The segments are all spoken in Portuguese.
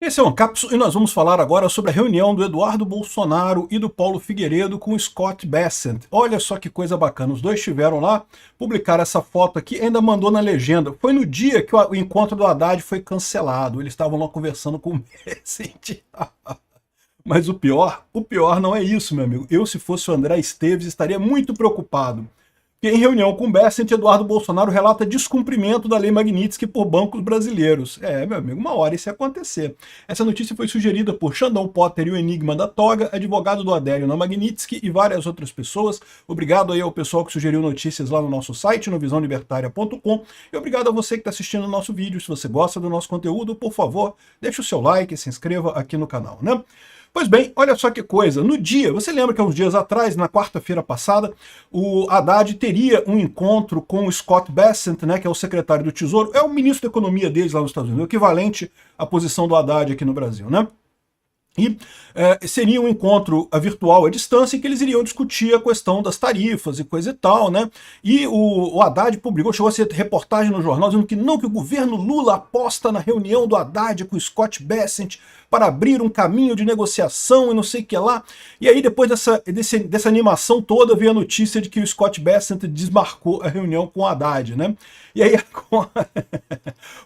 Esse é um Cápsula e nós vamos falar agora sobre a reunião do Eduardo Bolsonaro e do Paulo Figueiredo com o Scott Bessent. Olha só que coisa bacana, os dois estiveram lá, publicaram essa foto aqui, ainda mandou na legenda. Foi no dia que o encontro do Haddad foi cancelado, eles estavam lá conversando com o Bessent. Mas o pior não é isso, meu amigo. Eu, se fosse o André Esteves, estaria muito preocupado. Que em reunião com Bessent, Eduardo Bolsonaro relata descumprimento da Lei Magnitsky por bancos brasileiros. Meu amigo, uma hora isso ia acontecer. Essa notícia foi sugerida por Xandão Potter e o Enigma da Toga, advogado do Adélio na Magnitsky e várias outras pessoas. Obrigado aí ao pessoal que sugeriu notícias lá no nosso site, no visãolibertaria.com. E obrigado a você que está assistindo o nosso vídeo. Se você gosta do nosso conteúdo, por favor, deixe o seu like e se inscreva aqui no canal, né? Pois bem, olha só que coisa, no dia, você lembra que há uns dias atrás, na quarta-feira passada, o Haddad teria um encontro com o Scott Bessent, né, que é o secretário do Tesouro, é o ministro da Economia deles lá nos Estados Unidos, o equivalente à posição do Haddad aqui no Brasil, né? E seria um encontro virtual à distância em que eles iriam discutir a questão das tarifas e coisa e tal, né? E o Haddad publicou, chegou a ser reportagem no jornal dizendo que não, que o governo Lula aposta na reunião do Haddad com o Scott Bessent para abrir um caminho de negociação e não sei o que lá. E aí depois dessa animação toda veio a notícia de que o Scott Bessent desmarcou a reunião com o Haddad, né? E aí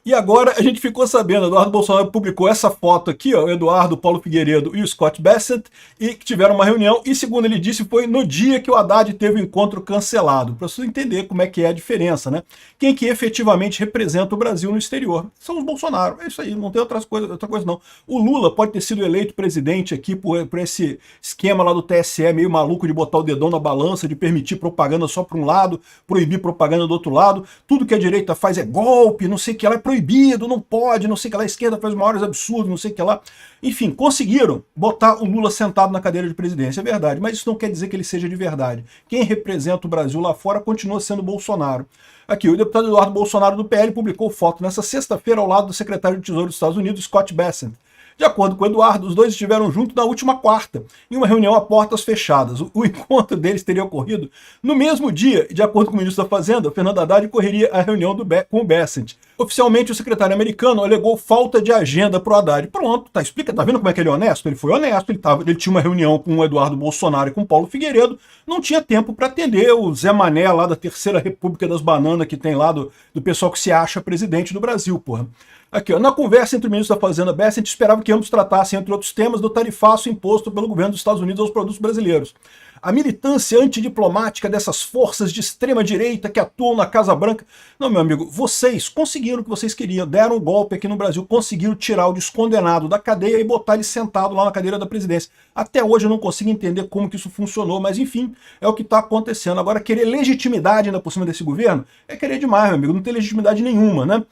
e agora a gente ficou sabendo, Eduardo Bolsonaro publicou essa foto aqui, ó, o Eduardo, Paulo Figueiredo e o Scott Bessent, e que tiveram uma reunião, e segundo ele disse, foi no dia que o Haddad teve o encontro cancelado, para você entender como é que é a diferença, né? Quem que efetivamente representa o Brasil no exterior? São os Bolsonaro, é isso aí, não tem outra coisa não. O Lula pode ter sido eleito presidente aqui por esse esquema lá do TSE meio maluco de botar o dedão na balança, de permitir propaganda só para um lado, proibir propaganda do outro lado, tudo que a direita faz é golpe, não sei o que lá, é proibido, não pode, não sei o que lá, a esquerda faz os maiores absurdos, não sei o que lá. Enfim, conseguiram botar o Lula sentado na cadeira de presidência, é verdade, mas isso não quer dizer que ele seja de verdade. Quem representa o Brasil lá fora continua sendo Bolsonaro. Aqui, o deputado Eduardo Bolsonaro do PL publicou foto nessa sexta-feira ao lado do secretário de Tesouro dos Estados Unidos, Scott Bessent. De acordo com o Eduardo, os dois estiveram juntos na última quarta, em uma reunião a portas fechadas. O encontro deles teria ocorrido no mesmo dia, e de acordo com o ministro da Fazenda, Fernando Haddad correria a reunião com o Bessent. Oficialmente, o secretário americano alegou falta de agenda para o Haddad. Pronto, tá, explica, tá vendo como é que ele é honesto? Ele foi honesto, ele tinha uma reunião com o Eduardo Bolsonaro e com o Paulo Figueiredo, não tinha tempo para atender o Zé Mané lá da Terceira República das Bananas que tem lá do pessoal que se acha presidente do Brasil, porra. Aqui, ó, na conversa entre o ministro da Fazenda Bessent, esperava que ambos tratassem, entre outros temas, do tarifaço imposto pelo governo dos Estados Unidos aos produtos brasileiros. A militância antidiplomática dessas forças de extrema-direita que atuam na Casa Branca. Não, meu amigo, vocês conseguiram o que vocês queriam, deram um golpe aqui no Brasil, conseguiram tirar o descondenado da cadeia e botar ele sentado lá na cadeira da presidência. Até hoje eu não consigo entender como que isso funcionou, mas enfim, é o que está acontecendo. Agora, querer legitimidade ainda por cima desse governo é querer demais, meu amigo, não tem legitimidade nenhuma, né?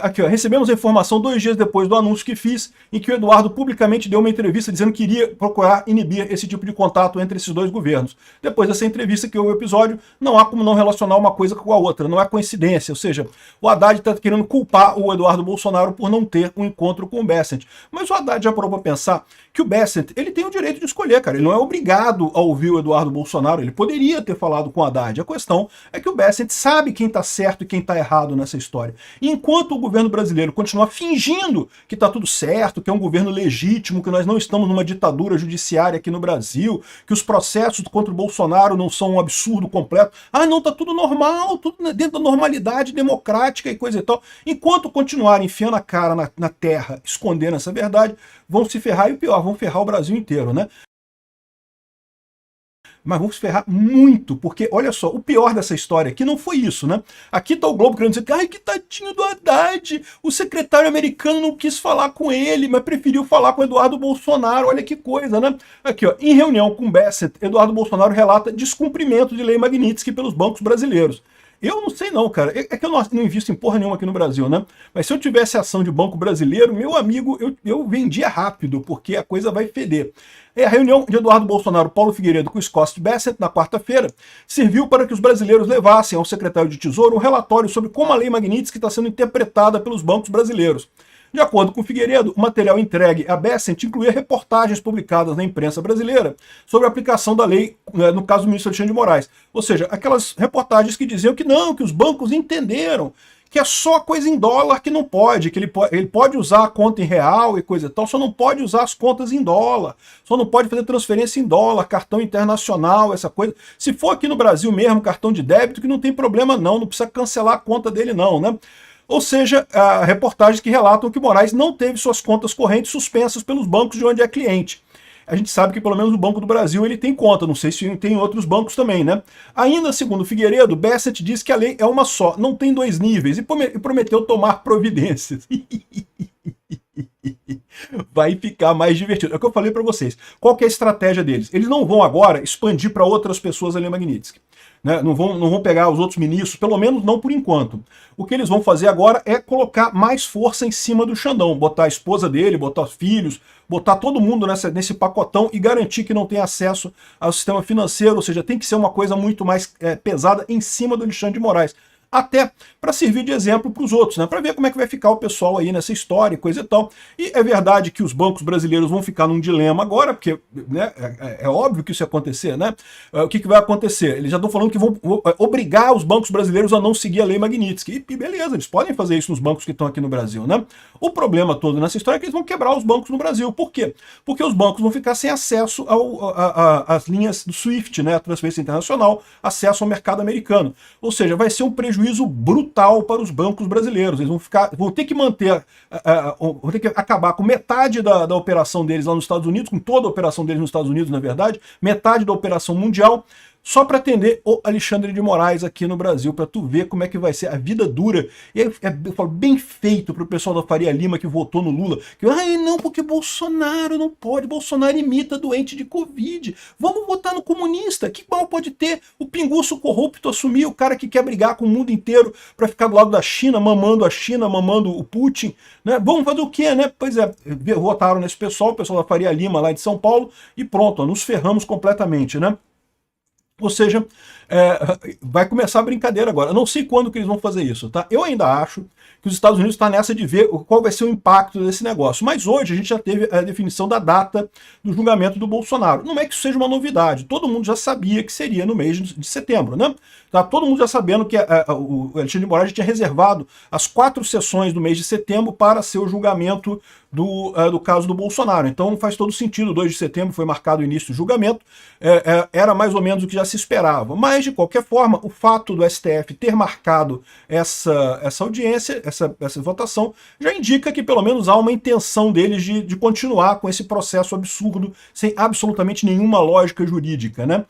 Aqui, ó, recebemos a informação 2 dias depois do anúncio que fiz, em que o Eduardo publicamente deu uma entrevista dizendo que iria procurar inibir esse tipo de contato entre esses dois governos. Depois dessa entrevista que houve o episódio, não há como não relacionar uma coisa com a outra, não é coincidência, ou seja, o Haddad está querendo culpar o Eduardo Bolsonaro por não ter um encontro com o Bessent. Mas o Haddad já parou para pensar que o Bessent, ele tem o direito de escolher, cara, ele não é obrigado a ouvir o Eduardo Bolsonaro, ele poderia ter falado com o Haddad. A questão é que o Bessent sabe quem está certo e quem está errado nessa história. E enquanto o governo brasileiro continuar fingindo que está tudo certo, que é um governo legítimo, que nós não estamos numa ditadura judiciária aqui no Brasil, que os processos contra o Bolsonaro não são um absurdo completo. Ah, não, tá tudo normal, tudo dentro da normalidade democrática e coisa e tal. Enquanto continuarem enfiando a cara na terra, escondendo essa verdade, vão se ferrar e o pior, vão ferrar o Brasil inteiro, né? Mas vamos ferrar muito, porque olha só, o pior dessa história aqui não foi isso, né? Aqui tá o Globo querendo dizer que, ai, que tadinho do Haddad, o secretário americano não quis falar com ele, mas preferiu falar com Eduardo Bolsonaro, olha que coisa, né? Aqui, ó, em reunião com Bessent, Eduardo Bolsonaro relata descumprimento de lei Magnitsky pelos bancos brasileiros. Eu não sei não, cara. É que eu não invisto em porra nenhuma aqui no Brasil, né? Mas se eu tivesse ação de banco brasileiro, meu amigo, eu vendia rápido, porque a coisa vai feder. A reunião de Eduardo Bolsonaro, Paulo Figueiredo com Scott Bessent na quarta-feira serviu para que os brasileiros levassem ao secretário de Tesouro um relatório sobre como a lei Magnitsky está sendo interpretada pelos bancos brasileiros. De acordo com Figueiredo, o material entregue a Bessent incluía reportagens publicadas na imprensa brasileira sobre a aplicação da lei, no caso do ministro Alexandre de Moraes. Ou seja, aquelas reportagens que diziam que não, que os bancos entenderam que é só coisa em dólar que não pode, que ele pode usar a conta em real e coisa e tal, só não pode usar as contas em dólar, só não pode fazer transferência em dólar, cartão internacional, essa coisa. Se for aqui no Brasil mesmo, cartão de débito, que não tem problema não precisa cancelar a conta dele não, né? Ou seja, reportagens que relatam que Moraes não teve suas contas correntes suspensas pelos bancos de onde é cliente. A gente sabe que pelo menos o Banco do Brasil ele tem conta, não sei se tem outros bancos também, né? Ainda segundo Figueiredo, Bessent diz que a lei é uma só, não tem dois níveis, e prometeu tomar providências. Vai ficar mais divertido. É o que eu falei para vocês. Qual que é a estratégia deles? Eles não vão agora expandir para outras pessoas a Lei Magnitsky. Né? Não vão pegar os outros ministros, pelo menos não por enquanto. O que eles vão fazer agora é colocar mais força em cima do Xandão, botar a esposa dele, botar os filhos, botar todo mundo nesse pacotão e garantir que não tem acesso ao sistema financeiro, ou seja, tem que ser uma coisa muito mais pesada em cima do Alexandre de Moraes. Até para servir de exemplo para os outros, né? Para ver como é que vai ficar o pessoal aí nessa história e coisa e tal. E é verdade que os bancos brasileiros vão ficar num dilema agora, porque né, é óbvio que isso ia acontecer, né? O que vai acontecer? Eles já estão falando que vão obrigar os bancos brasileiros a não seguir a Lei Magnitsky. E beleza, eles podem fazer isso nos bancos que estão aqui no Brasil, né? O problema todo nessa história é que eles vão quebrar os bancos no Brasil. Por quê? Porque os bancos vão ficar sem acesso às linhas do SWIFT, né? A transferência internacional, acesso ao mercado americano. Ou seja, vai ser um prejuízo brutal para os bancos brasileiros. Eles vão ter que manter, vão ter que acabar com metade da operação deles lá nos Estados Unidos, com toda a operação deles nos Estados Unidos, na verdade, metade da operação mundial, só para atender o Alexandre de Moraes aqui no Brasil, para tu ver como é que vai ser a vida dura. E eu falo, bem feito para o pessoal da Faria Lima que votou no Lula, que não, porque Bolsonaro não pode, Bolsonaro imita doente de Covid, vamos votar no comunista, que mal pode ter o pinguço corrupto assumir, o cara que quer brigar com o mundo inteiro para ficar do lado da China, mamando a China, mamando o Putin, né? Vamos fazer o quê, né? Pois é, votaram nesse pessoal, o pessoal da Faria Lima lá de São Paulo, e pronto, nos ferramos completamente, né? Ou seja, vai começar a brincadeira agora. Eu não sei quando que eles vão fazer isso, tá? Eu ainda acho que os Estados Unidos estão nessa de ver qual vai ser o impacto desse negócio. Mas hoje a gente já teve a definição da data do julgamento do Bolsonaro. Não é que isso seja uma novidade. Todo mundo já sabia que seria no mês de setembro, né? Tá todo mundo já sabendo que o Alexandre de Moraes tinha reservado as 4 sessões do mês de setembro para ser o julgamento do caso do Bolsonaro. Então faz todo sentido. 2 de setembro foi marcado o início do julgamento. Era mais ou menos o que já se esperava. Mas, de qualquer forma, o fato do STF ter marcado essa audiência, essa votação, já indica que pelo menos há uma intenção deles de continuar com esse processo absurdo, sem absolutamente nenhuma lógica jurídica, né?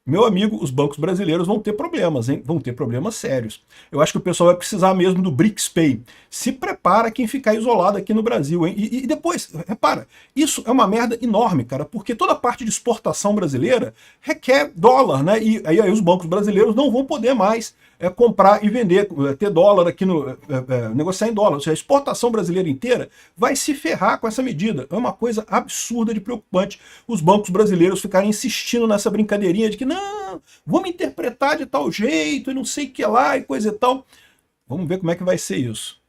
Meu amigo, os bancos brasileiros vão ter problemas, hein? Vão ter problemas sérios. Eu acho que o pessoal vai precisar mesmo do BRICS-Pay. Se prepara quem ficar isolado aqui no Brasil, hein? E depois, repara, isso é uma merda enorme, cara, porque toda a parte de exportação brasileira requer dólar, né? E aí os bancos brasileiros não vão poder mais comprar e vender, ter dólar aqui, negociar em dólar. Ou seja, a exportação brasileira inteira vai se ferrar com essa medida. É uma coisa absurda de preocupante os bancos brasileiros ficarem insistindo nessa brincadeirinha de que não, vamos interpretar de tal jeito e não sei o que lá e coisa e tal. Vamos ver como é que vai ser isso.